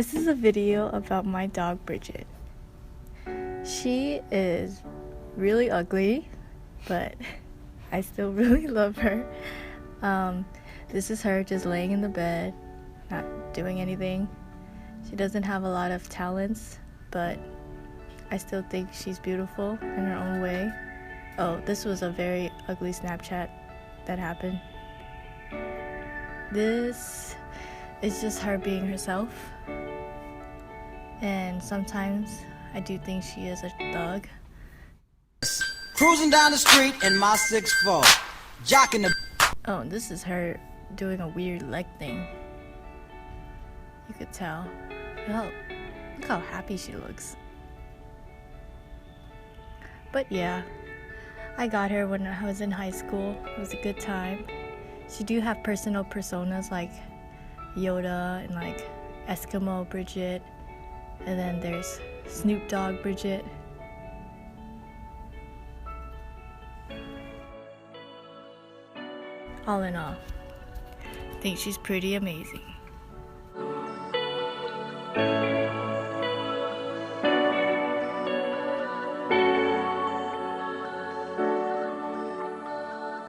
This is a video about my dog Bridgette. She is really ugly, but I still really love her. This is her just laying in the bed, not doing anything. She doesn't have a lot of talents, but I still think she's beautiful in her own way. Oh, this was a very ugly Snapchat that happened. This is just her being herself. And sometimes I do think she is a thug. Cruising down the street in my 6'4", jocking the. Oh, and this is her doing a weird leg thing. You could tell. Oh, look how happy she looks. But yeah, I got her when I was in high school. It was a good time. She do have personal personas like Yoda and like Eskimo Bridgette. And then there's Snoop Dogg Bridgette. All in all, I think she's pretty amazing.